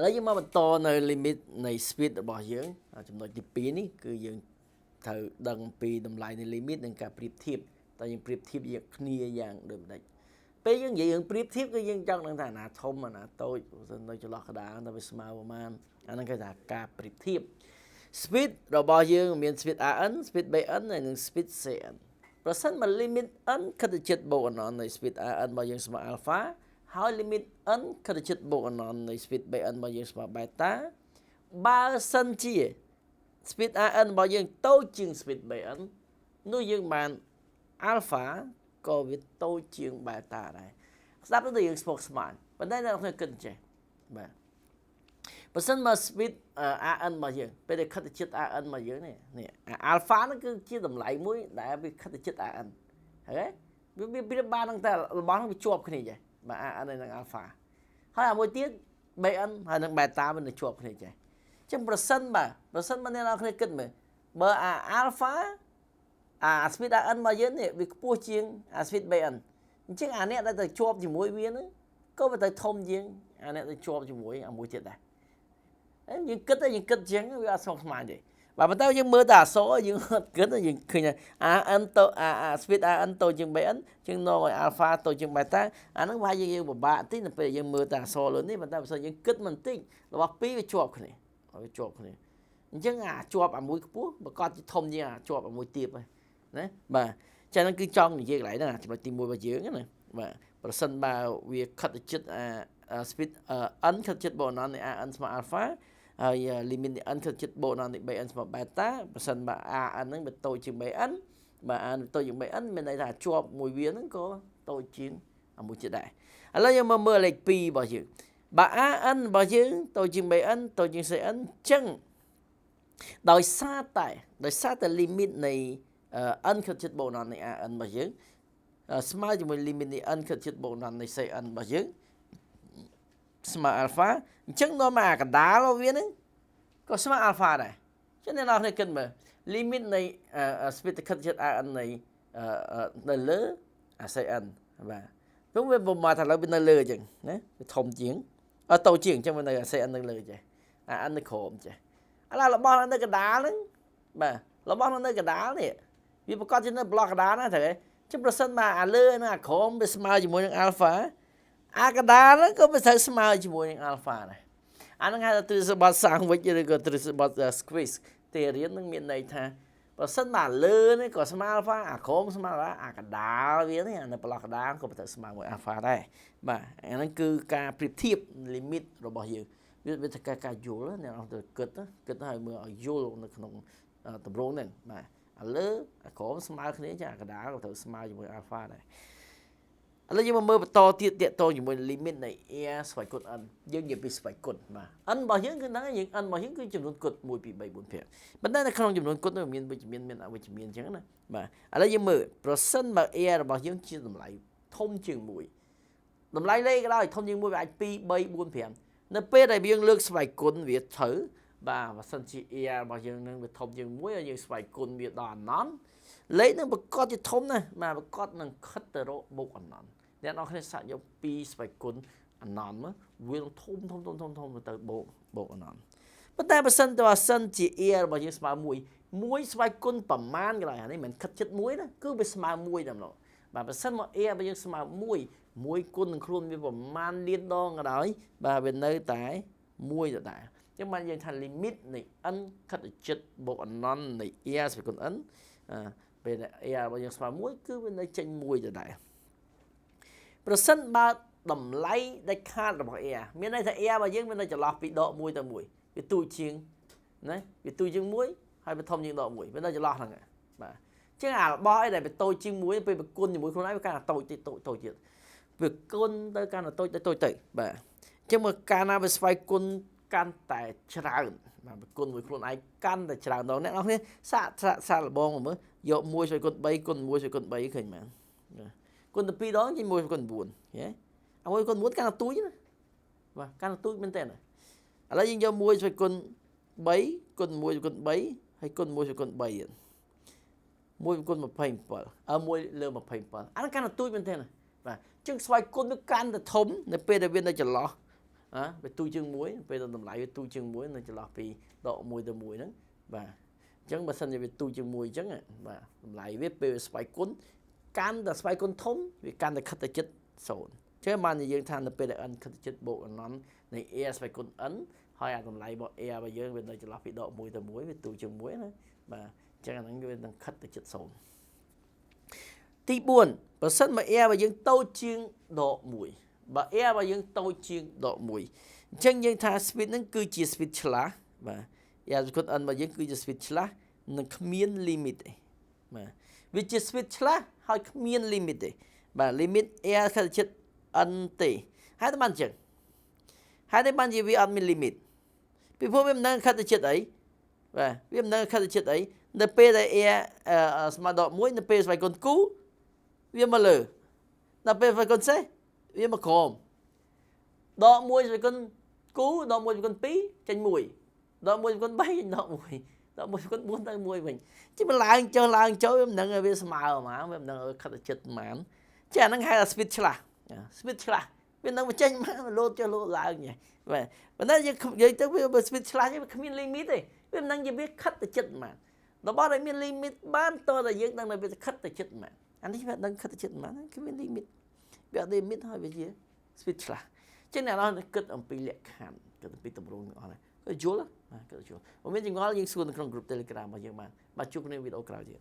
ឥឡូវយើងមកបន្តនៅ limit នៃ speed របស់យើងចំណុចទី2នេះគឺយើងត្រូវដឹងពីតម្លៃនៃ limit និងការប្រៀបធៀបតើយើងប្រៀបធៀបយកគ្នាយ៉ាងដូចម្ដេចពេលយើងនិយាយរឿងប្រៀបធៀបគឺយើងចង់ដឹងថាអាណាធំអាណាតូចនៅចន្លោះកណ្ដាលតើវាស្មើប្រមាណអាហ្នឹងគេថាការប្រៀបធៀប speed របស់យើងមាន speed rn speed bn ហើយនិង speed cn ប្រសិនបើ limit n ខិតទៅជិតបូកអណ្ណនៃ speed rn របស់យើងស្មើ alpha ហើយ limit n ខិតទៅជិតបូកអណ្ណនៃ speed bn របស់យើងស្មើ beta បើសិនជា speed rn របស់យើងតូចជាង speed bn នោះយើងបាន alpha ក៏វាតូចជាង beta ដែរស្ដាប់ទៅយើងស្មុគស្មាញប៉ុន្តែអ្នកនរគ្នាគិតអញ្ចេះបាទបើសិនមក speed rn របស់យើងពេលដែលខិតទៅជិត rn របស់យើងនេះ alpha ហ្នឹងគឺជាតម្លៃមួយដែលវាខិតទៅជិត rn ហើយវាប្រៀបបានហ្នឹងតែរបស់ហ្នឹងវាជាប់គ្នាចេះបាទ rn និង alpha ហើយអាមួយទៀត bn ហើយនិង beta វានៅជាប់គ្នាចេះអញ្ចឹងប្រសិនបើអ្នកនរគ្នាគិតមើលបើalpha speed rn របស់យើងនេះវាខ្ពស់ជាងspeed bn អញ្ចឹងអាអ្នកដែលទៅជាប់ជាមួយវាហ្នឹងក៏វាទៅធំជាងអាអ្នកទៅជាប់ជាមួយអាមួយទៀតដែរយើងគិតអញ្ចឹងវាអត់ស្មុគស្មាញទេបាទប៉ុន្តែយើងមើលតែអក្សរយើងអត់គិតយើងឃើញrn ទៅspeed rn ទៅជាង bn ជាងនាំឲ្យ alpha ទៅជាង beta អាហ្នឹងវាយើងពិបាកតិចនៅពេលយើងមើលតែអក្សរលើនេះប៉ុន្តែបើសិនយើងគិតបន្តិចរបស់ពីរវាជាប់គ្នាអញ្ចឹងជាប់អាមួយខ្ពស់ប្រកាសជាធំជាងជាប់អាមួយទាបហើយណាបាទចឹងហ្នឹងគឺចង់និយាយកន្លែងហ្នឹងចំណុចទី1របស់យើងណាបាទប្រសិនបើវាខិតទៅជិតspeed n ខិតជិតបូកអណ្ណនៃ rn ស្មើ alpha ហើយ limit នៃ n ខិតជិតបូកអណ្ណនៃ bn ស្មើ beta ប្រសិនបើ rn ហ្នឹងវាតូចជាង bn បាទ rn តូចជាង bn មានន័យថាជាប់មួយវាហ្នឹងក៏តូចជាងមួយទៀតដែរឥឡូវយើងមកមើលលេខ2របស់យើងបើ rn របស់យើងតូចជាង bn តូចជាង cn អញ្ចឹងដោយសារតែ limit នៃn ខិតជិតបូកអណ្ណនៃ rn របស់យើងស្មើជាមួយ limit នៃ n ខិតជិតបូកអណ្ណនៃ cn របស់យើងស្មើ alpha អញ្ចឹងនាំមកកណ្ដាលរបស់វាហ្នឹងក៏ស្មើ alpha ដែរអញ្ចឹងអ្នកនរគ្នាគិតមើល limit នៃ speed ខិតជិត rn នៃនៅលើ cn បាទព្រោះវាបំមកថាលើវានៅលើអញ្ចឹងណាវាធំជាងតូចជាងអញ្ចឹងវានៅ cn នៅលើចេះ rn នៅក្រោមចេះឥឡូវរបស់នៅកណ្ដាលហ្នឹងបាទរបស់នៅកណ្ដាលនេះវាប្រកាសជានៅប្លុកកណ្ដាលណាត្រូវទេចឹងប្រសិនបើអាលើនិងអាក្រោមវាស្មើជាមួយនឹង alpha អាកណ្ដាលហ្នឹងក៏វាត្រូវស្មើជាមួយនឹង alpha ដែរអាហ្នឹងហៅថាទ្រឹស្ដីបត់ sandwich ឬក៏ទ្រឹស្ដីបត់ squeeze ទេរៀននឹងមានន័យថាប្រសិនបើលើនេះក៏ស្មើ alpha អាក្រោមស្មើអាកណ្ដាលវានេះនៅប្លុកកណ្ដាលក៏ត្រូវស្មើមួយ alpha ដែរបាទអាហ្នឹងគឺការប្រៀបធៀប limit របស់យើងវាទៅការយល់អ្នកនរទៅគិតឲ្យមើលឲ្យយល់នៅក្នុងតម្រងហ្នឹងបាទឥឡូវអាក្រោមស្មើគ្នាចាអាកណ្ដាលក៏ត្រូវស្មើជាមួយ alpha ដែរឥឡូវយើងមកមើលបន្តទៀតតកតជាមួយ limit នៃ air ស្វ័យគុណ n យើងនិយាយពីស្វ័យគុណបាទ n របស់យើងគឺហ្នឹងយើង n របស់យើងគឺចំនួនគុណ1 2 3 4 5ប៉ុន្តែនៅក្នុងចំនួនគុណនោះមានវិជ្ជមានមានអវិជ្ជមានអញ្ចឹងណាបាទឥឡូវយើងមើលប្រសិនបើ air របស់យើងជាតម្លៃធំជាង1តម្លៃលេខក៏ដោយធំជាង1វាអាច2 3 4 5នៅពេលដែលយើងលើកស្វ័យគុណវាត្រូវបាទបើសិនជា air របស់យើងនឹងវាធំជាង1ហើយយើងស្វ័យគុណវាដល់អណ្ណន់លេខនឹងប្រកាសជាធំណាស់បាទប្រកាសនឹងខិតទៅរកបូកអណ្ណន់អ្នកនរគ្នាសាកយក2ស្វ័យគុណអណ្ណន់មកវានឹងធំទៅបូកអណ្ណន់ប៉ុន្តែបើសិនជា air របស់យើងស្មើ1ស្វ័យគុណប្រមាណក៏ដោយអានេះមិនខិតជិត1ណាគឺវាស្មើ1តែម្ដងបាទបើសិនមក air របស់យើងស្មើ1គុណនឹងខ្លួនវាប្រមាណលានដងក៏ដោយបាទវានៅតែ1ដដែលអញ្ចឹងបានយើងថា limit នៃ n ខិតទៅជិតបូកអណ្ណន់នៃ air ស្វ័យគុណ n ពេល air របស់យើងស្មើ1គឺវានៅចេញ1ដដែលប្រសិនបើតម្លៃដាច់ខាតរបស់ air មានន័យថា air របស់យើងមាននៅចន្លោះពីដក1ទៅ1វាទូចជាងណាវាទូចជាង1ហើយវាធំជាងដក1វានៅចន្លោះហ្នឹងបាទអញ្ចឹងអារបស់អីដែលវាតូចជាង1ពេលប្រគុណជាមួយខ្លួនឯងវាកាន់តែតូចទៀតវាគុណទៅកាន់តែតូចទៅបាទអញ្ចឹងមកកាលណាវាស្វ័យគុណកាន់តែច្រើនបាទប្រគុណមួយខ្លួនឯងកាន់តែច្រើនដងអ្នកនរគ្នាសាកល្បងមើលយក1ស្វ័យគុណ3គុណ1ស្វ័យគុណ3ឃើញមែនគុណទៅ2ដងជា1គុណ9ហ៎អា1គុណ9កាន់តែទូចណាបាទកាន់តែទូចមែនតើឥឡូវយើងយក1ស្វ័យគុណ3គុណ1ស្វ័យគុណ3ហើយគុណ1ស្វ័យគុណ3ទៀត1គុណ27 1លើ27អានោះកាន់តែទូចមែនទេបាទអញ្ចឹងស្វ័យគុណវាកាន់តែធំនៅពេលដែលវានៅចន្លោះ về tu chương muối về tầm lại về tu chương muối nên chỉ là vì độ mùi từ mùi đó và chẳng mà sinh về tu chương muối chẳng và lại viết về spy cuốn can là spy cuốn thống vì can là khất chất sồn chứ mà như dương than là về ăn khất chất bộ nó này e spy cuốn ấn hai tầm lại bộ e bây giờ về đây chỉ là vì độ mùi từ muối về tu chương muối đó và chẳng hạn như đang khất chất sồn tí buồn và sân mà e và dương tâu chương độ mùi và e và dương tâu chương độ mùi chẳng dương tha speed nó cứ chỉ speed chla và e con ăn mà dương cứ chỉ speed chla nó không miên limit mà vì chỉ speed chla hay không miên limit và limit e khá chất ăn tệ hai tấm ăn chẳng hai tấm ăn gì vì ăn miên limit vì vô em đang khá chất ấy và vì em đang khá chất ấy nó bê là e mà độ muối nó bê phải con cú vì mà lử nó bê phải con xe vì mà khổm đọ mùi rồi con cú đọ mùi rồi con pí chanh mùi đọ mùi rồi con bay đọ mùi đọ mùi con muốn tay mùi mình chứ mà làng cho em nâng ở bên smile mà em nâng ở khát chật mán chứ anh hay là speed chla bên nâng mà chanh mà lô cho lô làng nhỉ và nó không vậy tới với speed chla chứ không limit đấy bên nâng chỉ biết khát chật mà nó bao đây limit ban to là những nâng là biết khát chật mà anh ấy phải nâng khát chật mà cái limit bây giờ limit thôi bây giờ speed chla chứ này nó kết ở bên lệ khám kết ở bên tầm rung nó này cái chúa đó cái chúa. Hôm nay chúng ta những số trong group Telegram mà chụp nên video cao gì